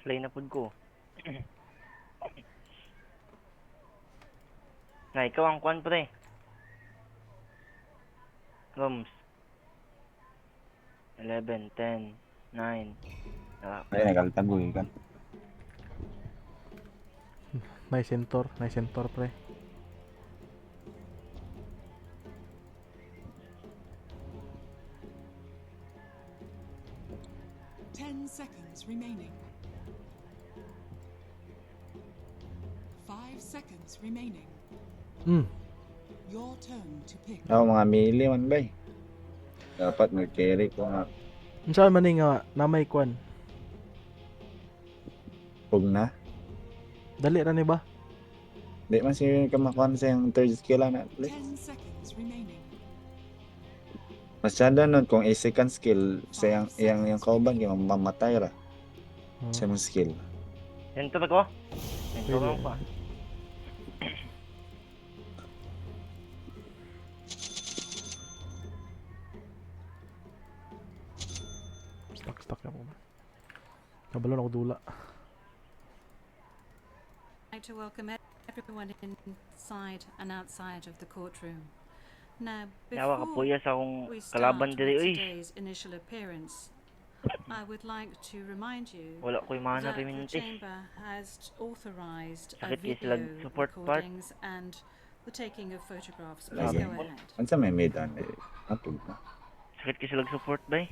slay na pud ko. Na, ikaw ang kwan, pre. Rooms. 11, 10, 9. Ay, nagaltagoy kan. Nice center pre. Seconds remaining. 5 seconds remaining. Your turn to pick. Ako mga melee man bay. Dapat mag-carry ko nga. Unsa man ni nga namay kwan? Pug na. Dali ra ni ba? Di man siya kamakuan sa yung third skill na. 10 seconds remaining. Masyado nun kung second skill sa yung kauban yung mamatay ra. Sa mong skill. Enter ko. Enter Pwede. ko pa. Stuck ako. Nabalon ako dula. I'd like to welcome everyone inside and outside of the courtroom. Now, Yawa ka before puya sa akong we start kalaban with diri, uy. today's initial appearance, I would like to remind you Wala ko'y mana that the reminti. chamber has authorized Sakit kayo video sila support part. recordings and the taking of photographs. Lagi. Please go ahead. Ansa may mid an napug na. Sakit kasi support bay.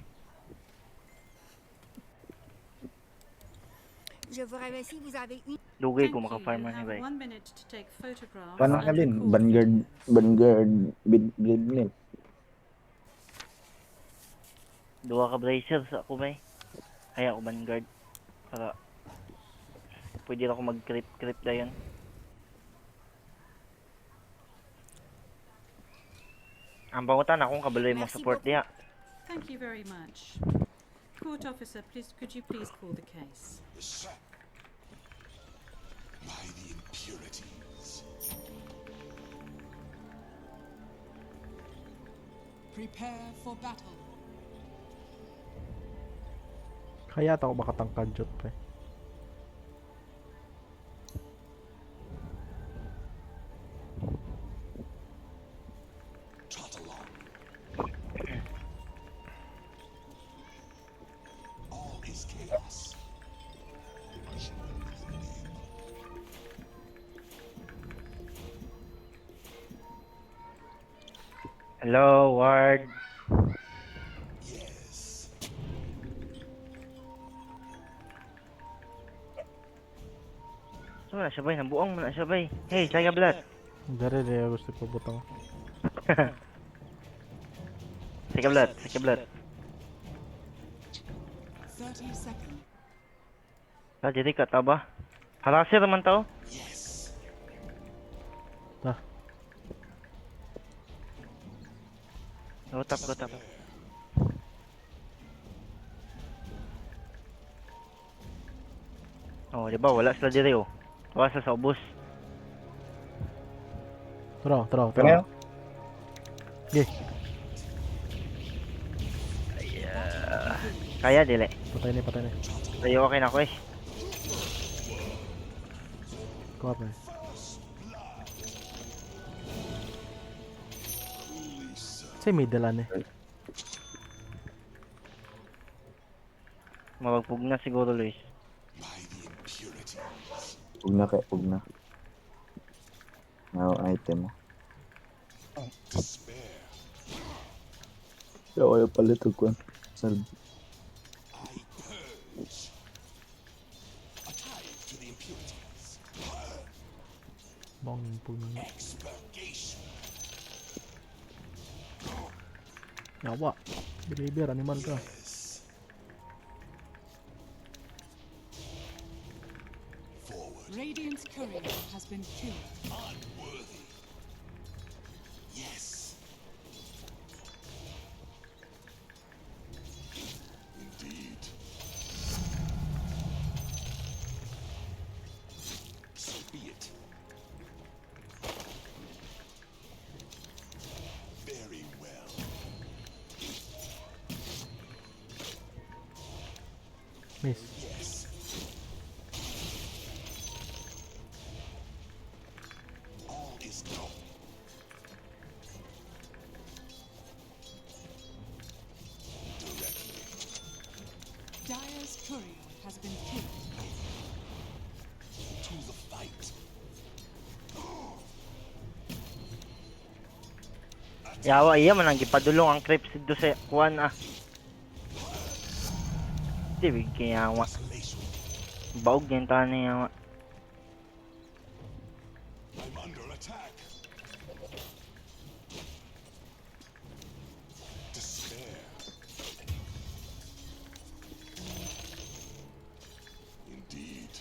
Je vous remercie, vous avez une... Dugay Thank ko you. maka-farm You na have bay. 1 minute to take photographs Paano and ka din? record Vanguard Blade. Duwa ka bracer sa ako bay. Kaya ako vanguard. Para pwede ako mag-creep dayon. Ang pangutan akong kabaloy mo Merci support beaucoup. diha. Thank you very much. Court officer, could you please call the case? By the impurities. Prepare for battle. Kaya ta ako makatangkad jud pre. Trot along. All is chaos. Hello, Ward. Yes. So na siya bay, nabuang mo na siya bay. Hey, saya blood. Dere de gusto ko butang. Saya blood, saya blood. 30 seconds. Ah, jadi ka taba. Halasir man tao. Yes. Gotap. Oh, di ba wala sila diri oh. Wala sila sa ubos. Tara. Kaya? Okay, Kaya dili. patay ni. Tayo okay na ako eh. Kuha pre. Say middle ane. Mapagpug na siguro, Luis. By the impurities. Pug na. Now item mo. Despair. Yo, palit ko. Salve. I purge. Attide to the impurities. Bang puno. Expurgation. Yawa. Behavior animal ka. Yes. Forward. Radiant's courier has been killed. Unworthy. Yes. Indeed. So be it. Very well. Miss. Yes. courier has been killed. To the fight. Yawa iya man ang gipadulong ang creeps dito sa kuan ah. Di bigyan yawa. Desolation. Baog yung tahan niya yawa. I'm under attack. Despair. Indeed.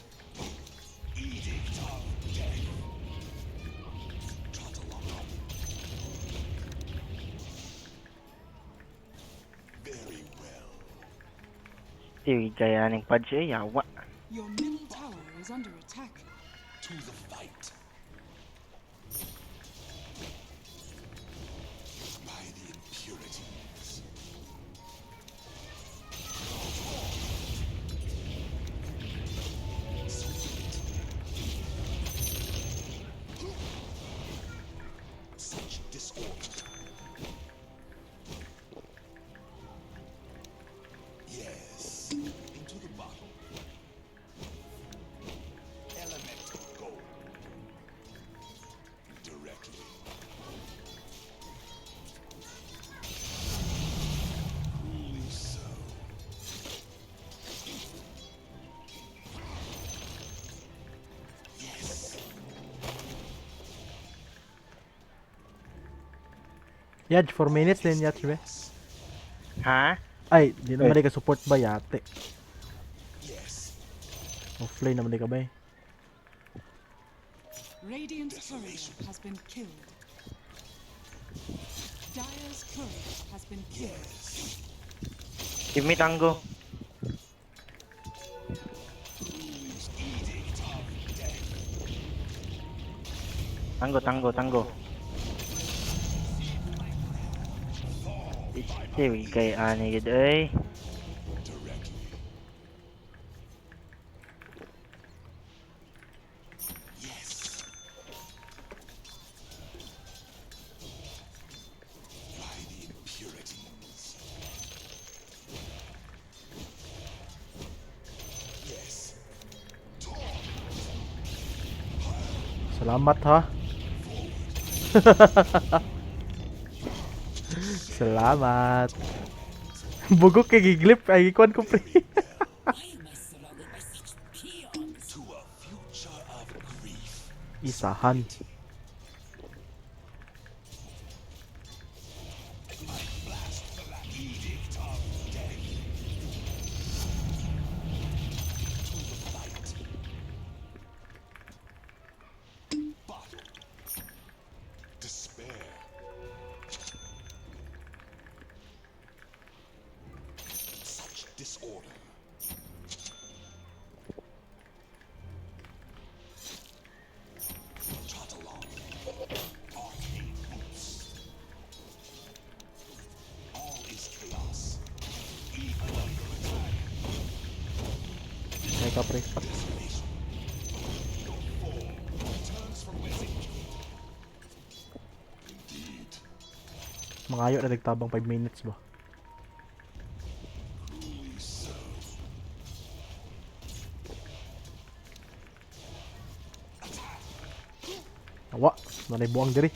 Edict of death. Catalog. Very well. Di bigyan ng pad siya yawa. Your middle tower is under attack. To the fight. By the impurities. So be it. Such disorder. Yes. Into the bottle. Elemental gold. Directly. Cruelly so. Yes. Yaj, 4 minutes din Yaj, be. Ha? Ay, di naman di ka support ba yate? Yes. Offlane naman di ka ba eh. Radiant's courier has been killed. Dire's courier has been killed. Give me tango. Tango. Di bigyan ani gid ay. Directly. Yes. By the impurities. Yes. Salamat ha. Salamat. Bugok kay giglip ay gikuan ko pre. To a future of grief. Isahan. Edict of death. To the fight. Bottle. Despair. Such disorder. Trot along. Arcane roots. All is chaos. Even under attack. May ka pre. Desolation. Your form returns from whence it came. Indeed. Mangayo na nagtabang 5 minutes ba. Cruelly so. Awa, nanay buang diri.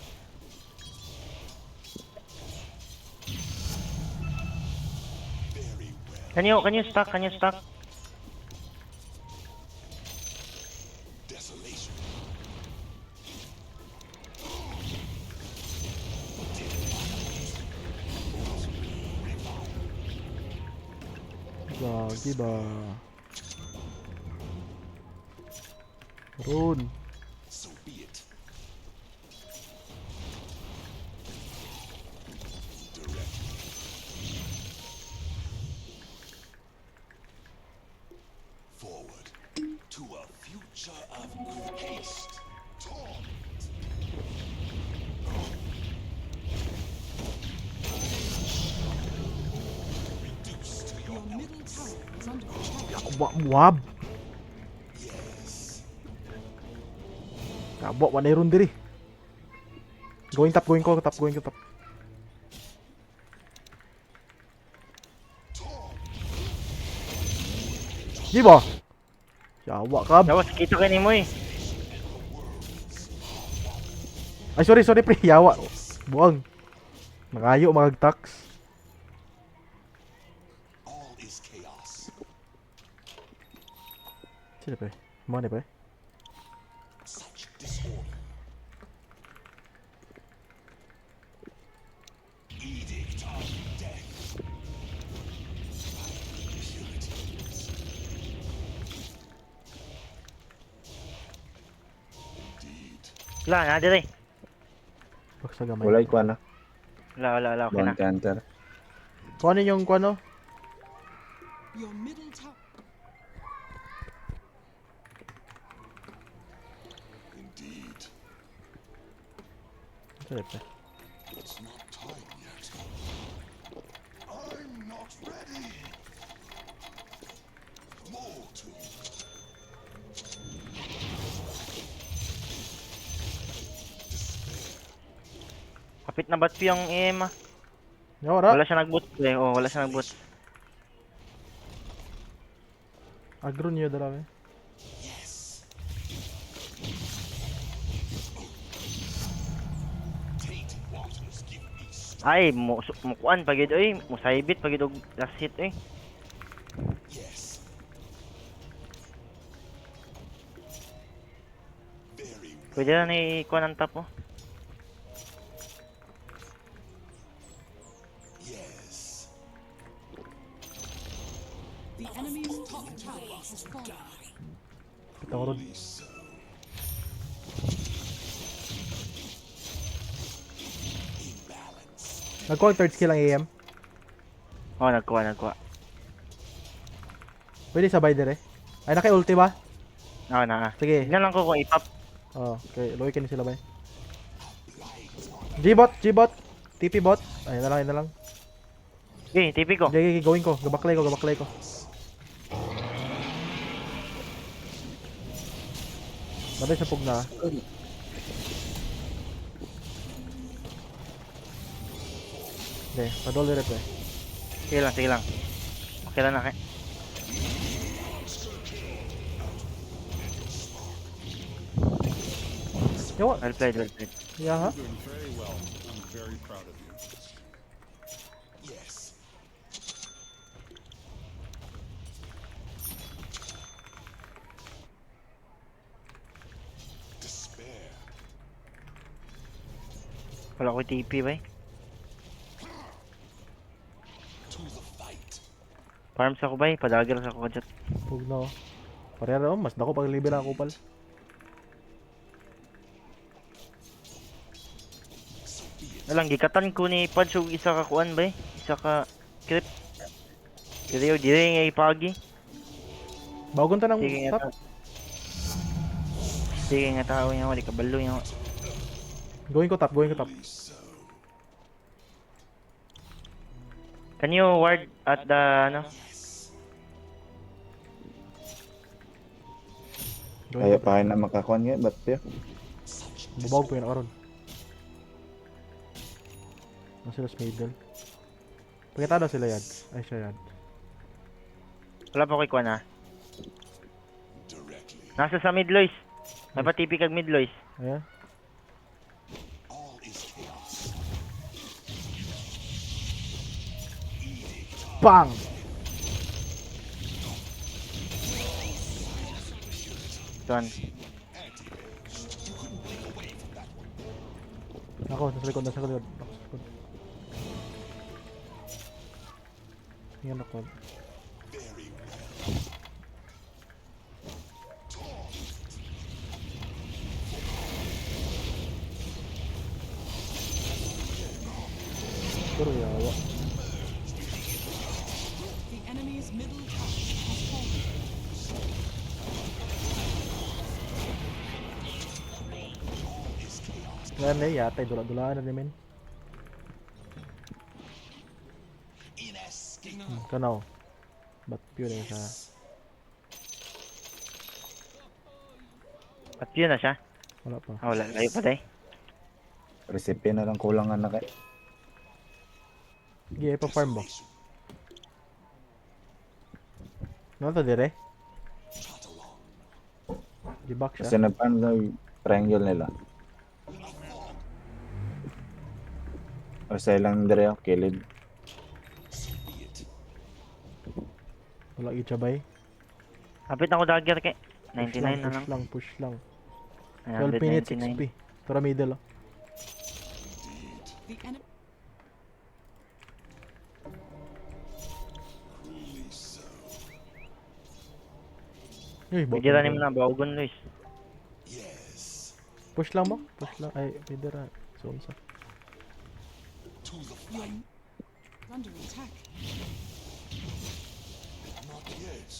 Very well. Can you stack? Desolation. Lagi ba? Run. So be it. Directly. Forward to a future of good haste. Torment. Reduce to your Your middle tower is under attack. Wab. yes. Kabok wanay run diri. Going top. Di ba? Yawa ka. Dawas, kita ka ni mo eh. Ay, sorry, pre. Yawa. Buang. Nakayo, mag-tax. All is chaos. Sila pre. Mana pre? Such disorder. Edict of death. Indeed. Wala, na dire. Baksa gamay. Walay ko na. Wala, okay na. One counter. Kung ano yung kung ano? Your middle tower. Indeed. Sila pre. It's not time yet. I'm not ready. More to you. Kapit na ba't yung EM ah? Yawa ra. Wala siya nag-boot eh. Oh, wala siya nag-boot. Agro niyo dalawa eh. Yes. Tainted waters give me strength. Ay, mukuan pagid oy. Musaybit pagid og last hit oy. Yes. Very well. Pwede na ni kuan ang top oh. Yes. The enemy's top tower has fallen. Kita ko ron. Only so. Imbalance. Nagkuha yung third skill ang AM. Oh, nagkuha. Pwede sabay dire. Ay, naki-ulti ba? Oo na. Sige. Tignan lang ko kung ipap. Oh, okay. Loy ka sila ba? G-bot. TP bot. Ay, na lang. Okay, TP ko. Okay, gawin ko. Gabaklay ko. Batay sa pugna. Okay, padol dire pre. Sige lang. Okay lang na kay. Yawa. Well played. Yeah, ha? Doing very well. I'm very proud of you. Yes. Despair. Wala ko TP ba eh. To the fight. Farms ako ba eh. Padagal sa ako dyan. Pugna. Parehara oh, mas dako pag level ang kupal. Alang, gikatan ko ni Pads og isa ka kuan ba eh. Isa ka crit. Dire nga ipagi. Bagon ta ng Sige nga top. tao. Sige nga tao niya. Wali kabalo niya. Going ko top. Only so. Can you ward at the ano? Kaya pa kayo na makakuan nga, ba't yun? Bubawag po yun karon. Nasa sila sa middle. Pakita daw sila yan. Ay, siya yan. Wala pa ko'y kuan ha. Directly. Nasa sa mid Lois. May pa-TP kag mid Lois. Ayan. All is chaos. Bang! Tuan. Ako, nasa likod. Ako sa likod. Yan ako. Very well. Pero yawa. The enemy's middle tower has fallen. Ngayon na yata, dula-dulaan na namin. Inescapable. Kanaw. Ba't yun eh sa... At yun na siya. Wala pa. Ah, wala. Layo pa day. Recipe na lang kulangan na kay. Sige, pa-farm ba? Ano to dire? Di-back Kasi siya. paano daw yung triangle nila? O sa ilang dire ako, kilid. Wala i-chabay. Kapit ako dagger kay. Push 99 na lang. push lang. 12 minutes 199. XP. Tara middle. The enemy Uy, Pwede rin mo na baugon, Luis. Push lang mo? Push lang. Ay, pwede ra. So, unsa? you're under attack. Not yet.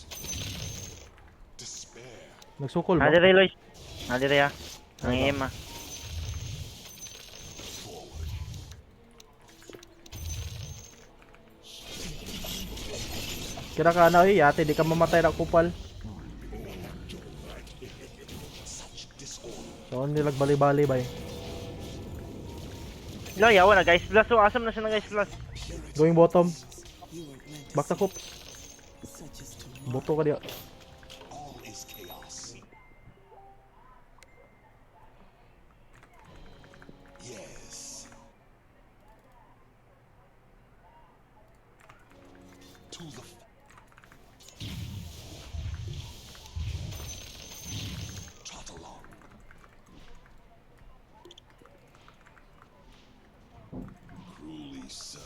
Despair. Nagsukol ba? Nadire, Luis. Nadire ah. Ang EM ah. Kira ka na, uy. Ate, di ka mamatay na kupal. So, nilag bali-bali ba eh. Lo, yawa na guys plus. So, asam na siya na guys plus. Going bottom. Back na kup. Boto ka diya. All is chaos. Yes. To the trot along. Cruelly so.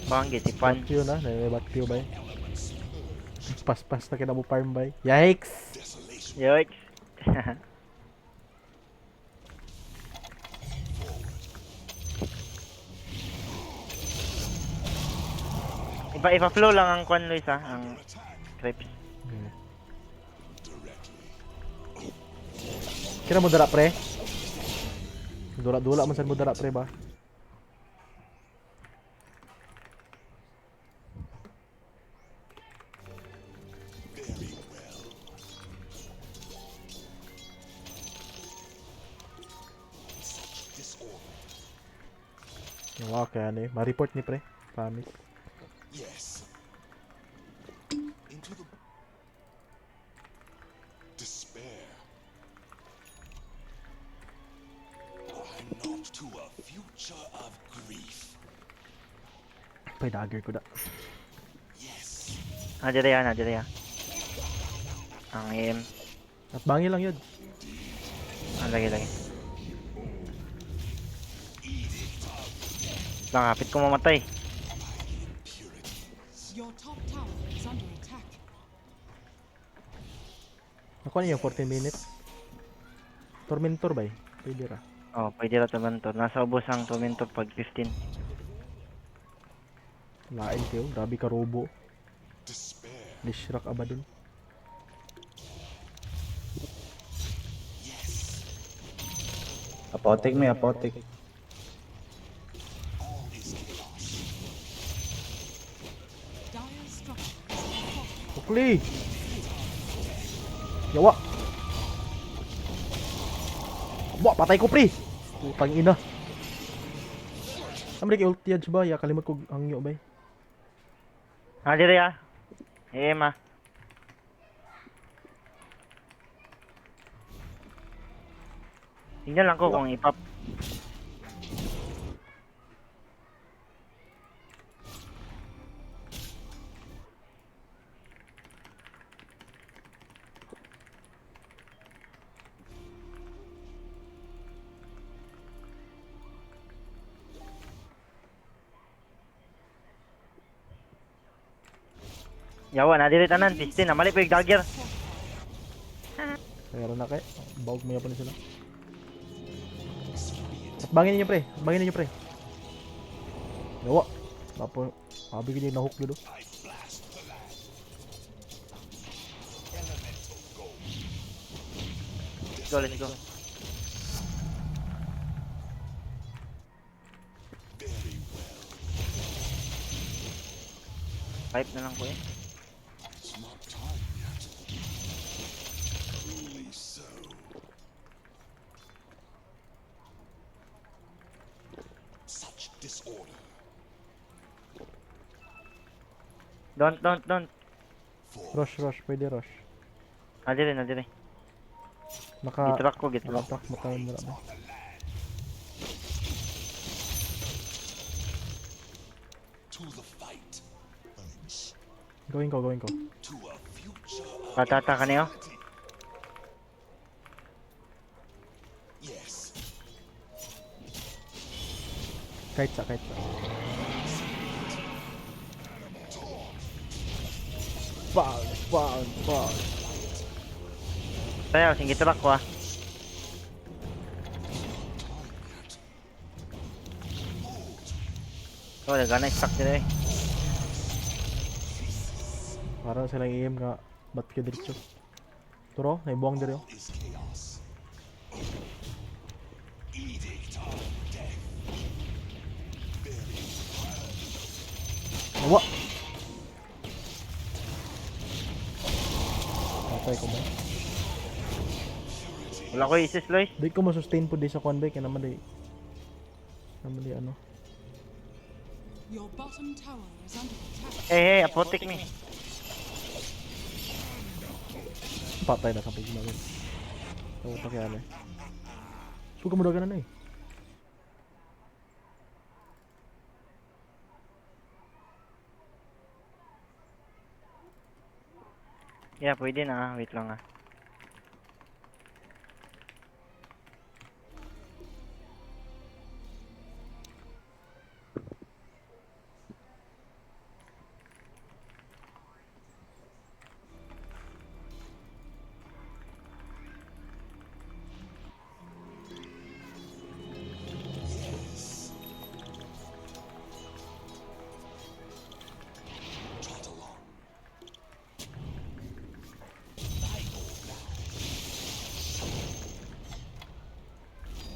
Banggi, si Pan. Back na. Back ba eh. Pas-pas na kina mo farm ba eh. Yikes! Yoik. Ipa flow lang ang kwan Luis ah, ang creeps. Kira mo dara pre? Dula-dula man sad mo dara pre ba? Wala kaya ano eh. Ma-report ni pre. Promise. Yes. Into the despair. I'm not to a future of grief. Pay dagger ko da. Yes. Nadire ah, nadire ah. Ang EM. At bangi lang yun. Lagi. Nakapit ko mamatay. Your top tower is under attack. Ako ano yung 14 minutes? Tormentor ba eh? Pwede ra. Oh, pwede ra taman to. Nasa ubos ang tormentor pag 15. Lain kayo. Grabe ka robo. Despair. Lishrak aba dun. Apotek may apotek. All is chaos. Dire structure. Ukli! Yawa! Wah, patay ko pre! Putang ina. Amrik ulti edge ba? Ya kalimot ko hangyo ba eh. Nadire ah. EM ah. Tingnan lang ko kung ipap. Yawa, nadire tanan. 15 na. Mali pa yung dagger. Kaya na kay. Bawag mo yapon sila. At bangin ninyo pre. At bangin ninyo pre. Yawa. Tapo. Sabi ko na hook dito. Let's go. Pipe na lang ko eh. It's not time yet. Cruelly so. Don't. Rush, pwede rush. Nadire. Gitrak ko. Naka-attack mo tayo muna ba? To the fight. Thanks. Gawin ko. To a future of Patata ka niyo? yes. Kahit sa. Bang. Tayo, sige gitrak ko ah. Oh, nagana stuck dito eh. Para silang i-aim nga. Ba't ka diretso? Turo, naibuang diri oh. Is chaos. Edict of death. Awa! Patay ko ba? Wala ko isis, Lois. Di ko ma-sustain po di sa convoy. Kaya naman di ano. Your bottom tower is under attack. Hey, apotek me. Patay na sa pagmamagin. Tawa pa kaya eh. Suka mo dagan na eh. Yeah, pwede na. Wait lang ah. Trot along.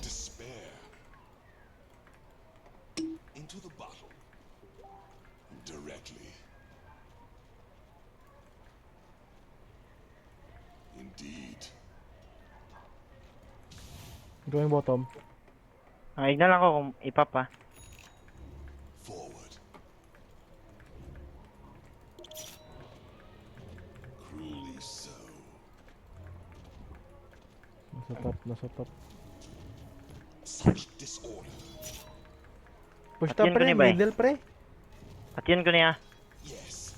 Despair. Into the bottle. Directly. Indeed. Going bottom. Ignan lang ako kung ipap ah. Forward. Cruelly so. Nasa top. Such disorder. Push At top yun ko pre, ni ba eh? middle pre. At yun ko niya. Yes.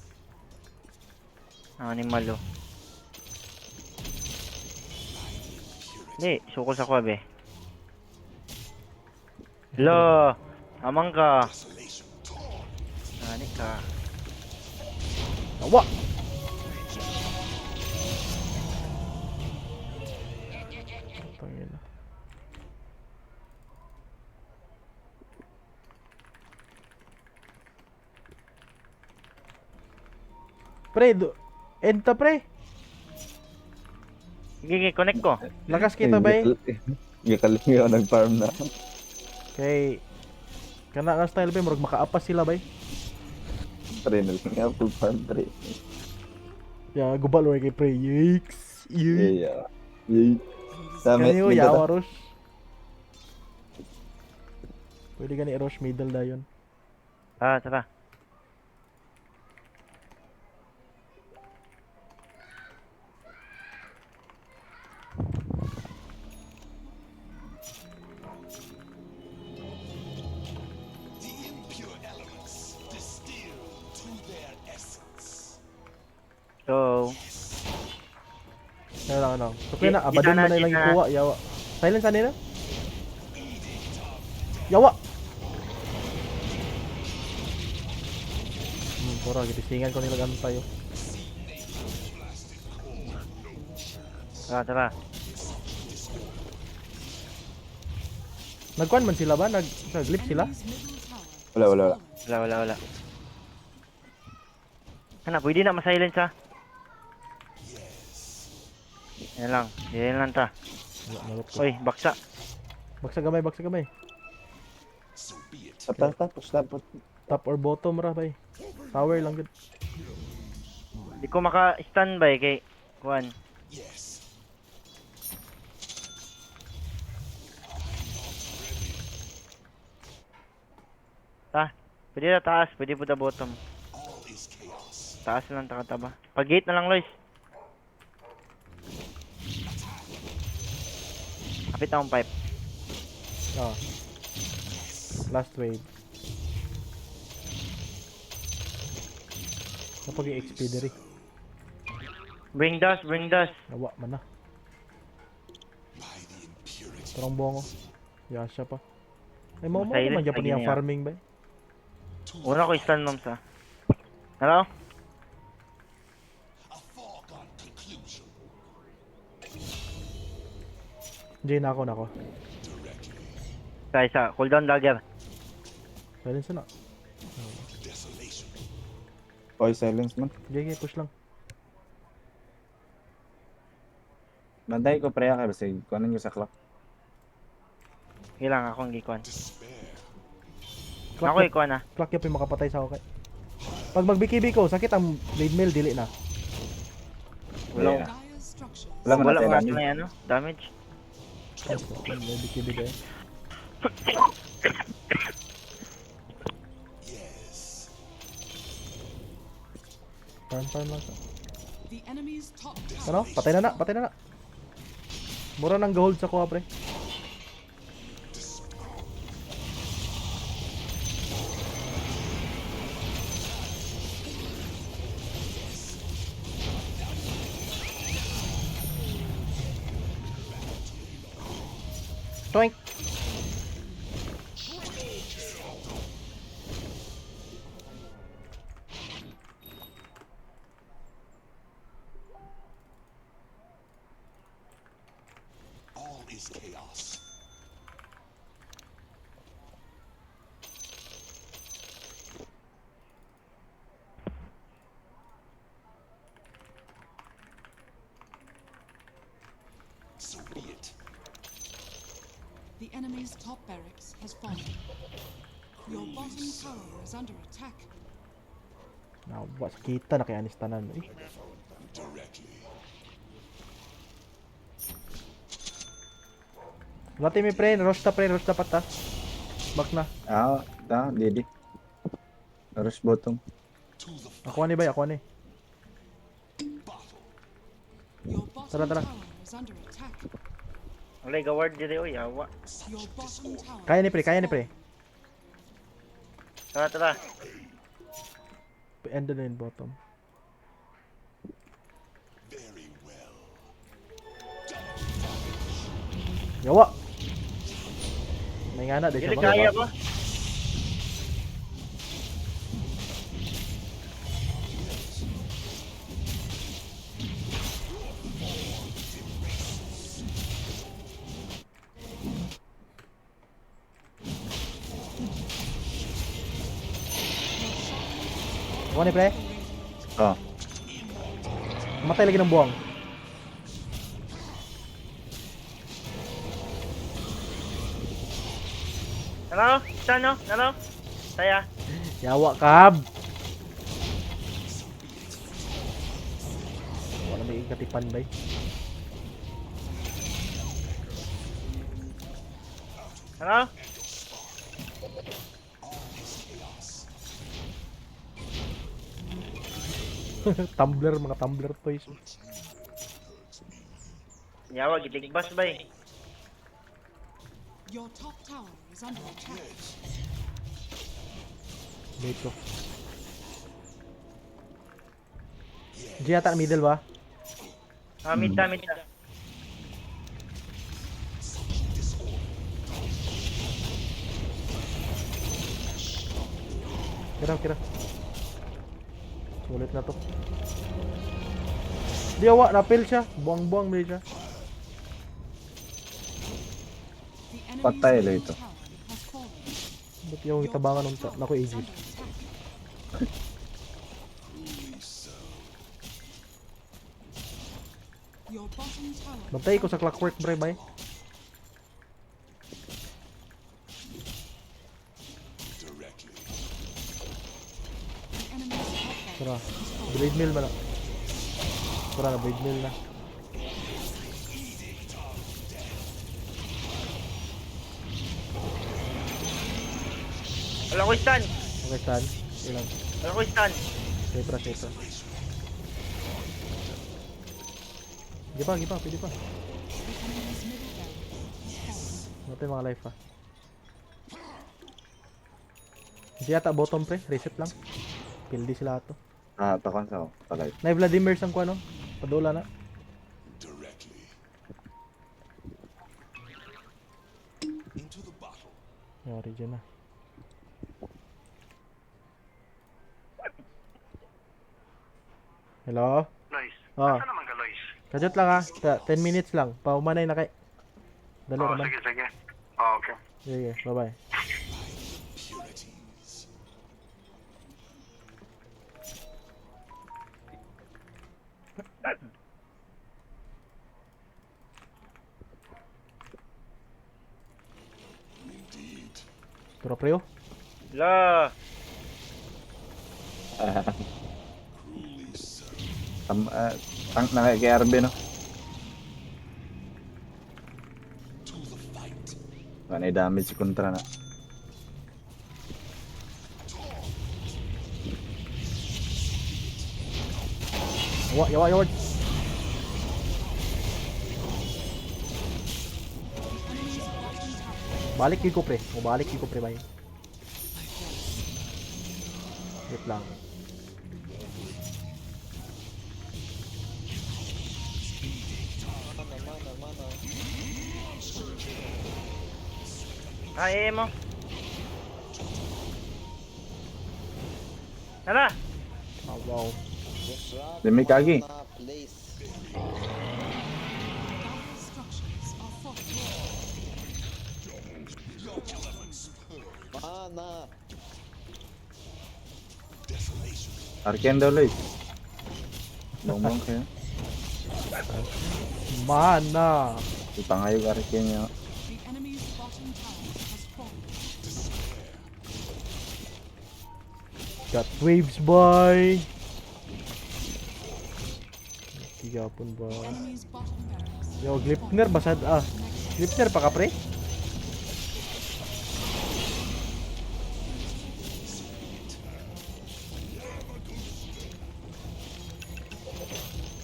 Animal oh. Hindi, sukol sa ko be. Lo, amang ka. Desolation torn. Nani ka. Awa! Tangina. Pre, enta pre. Sige, connect ko. Lakas kita ba eh? Gikalingi ako nag-farm na. Kay kana nga style ba murag makaapas sila ba eh? Pre, nalang nga full farm pre. Ya gubal or kay pre. Yikes. Yeah. Yay. Dami. Kaniyo yawa rush. Pwede gani rush middle dayon. Ah, tara. The impure elements distilled to their essence. So, Ano. So kaya na Kita abadon na, man na ilang kita na. ikuha yawa. Silence ani na? Yawa. Pura gitisingan ko nila ganun tayo. tara. Nagkuan man sila ba? Nag-glip sila? Enemy's middle tower. Wala. Wala. Ano, pwede na ma-silence ha. Yan lang ta. Nalot ko. Oy, baksa. Baksa gamay. So be it. Tapos. Top or bottom ra bay. Tower lang gud. Di ko maka-standby kay Juan. Yes. Pwede na taas, pwede po na bottom. All is chaos. Taas lang takataba. Pag gate na lang, Lois. Kapit akong pipe. Ah. Last wave. Kapag i-XP diri. Bring dust, bring dust. Nawa man na. by the impurity. Tarong bongo. Yasha pa. Ay, mo Silent naman Japan lagi yung niya. farming ba? Una ko stun, Moms, ha. Hello? A foregone conclusion. Jay na ako. Isa. Cooldown dagger. Silence na. Desolation. Oy, silence man. Jay, push lang. Banday ko pre ka kasi kunin ko sa clock. Ilang akong gikuan. Despair. Ako Clock, ikuan na. clock yung makapatay sa okay. Pag magbikibi ko, sakit ang blade mail, dili na. Wala. Dire structures. Wala man Wala natin wala damage. na yan, no? Damage. May bikibi dahil. Yes. Farm lang siya. The enemy's top tower. Ano? Patay na. Mura nang gold sa kuha, pre. Toink! All is chaos. So be it. The enemy's top barracks has fallen. Your bottom tower is under attack. Nawa, kita na kaya anis tanan. Eh. Directly. Lati mi pre, rush dapat ta. Back na. Didi. Rush bottom. To the Ako ni bay, ako ni. battle. Your bottom Tara. tower is under attack. Wala, gaward dito, oy. Awa. Your bottom tower. Kaya ni pre. Tara. End na yung bottom. Very well. Yawa! May ngana, di Dili siya kaya ba? ba? Ako ni pre. Oh. Matay lagi ng buwang. Hello? Stun, no? Hello? Saya. Yawa kab! Wala may katipan bay. Hello? Mga tumbler toys. Yawa, gitigbas ba eh. Your top tower is under attack. Wait ko. G yata middle ba? Mid na. Kira. Sulit na to. Di awa, napil siya. Buang-buang may siya. The enemy's Patay middle lang ito. tower has fallen. Ba't yung Your itabangan top ng tower nako is easy. under attack. Your bottom tower. Bantay ko sa clockwork bre bay. Directly. The enemy's top Tara. barracks has fallen. Blade mill ba na? Tara na, blade mill na. Wala ko stun. Okay, stand. Ilang. Wala ko stun. Safe ra. Sige pa, pwede pa. The enemy's middle barracks has fallen. Natin mga life ah. Hindi yata bottom pre, reset lang. Pildi sila ato. Takon sa palay. Na Vladimir sang ko ano? Padula na. Directly. Into the battle. Yari dyan na. Hello? Lois, Ah. naman ka, Lois? Kajot lang ha. 10 minutes lang. Paumanay na kay. Dali naman. sige. Okay. Sige, bye-bye. Purities. Indeed. Turo preo. La! Cruelly so. Tank na kay RB no. To the fight. Kanay damage si kontra na. Yawa. Balik ko pre. Balik ko pre bay. Wait lang. Ay, mo. Tara! Oh, wow. Demi kagi. Dire structures are fortified. Desolation. Arken daw Lois. Bongbong kayo. Mana. Ipangayog Arken niya. The enemy's bottom tower has fallen. Got waves boy. Tiga pun ba. The enemy's bottom barracks. Yo, Glipner basad ah. Glipner pa ka pre?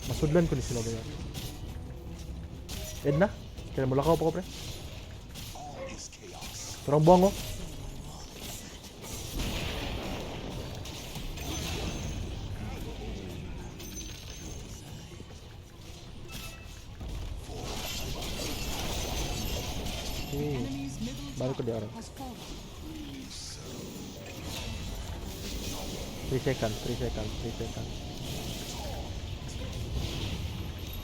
Masudlan ko ni sila ba yan? Edna? Kaya mo lakaw pa ko pre? Turang buwang oh. Enemy's middle Baru ko di tower orang. has fallen. 3 seconds.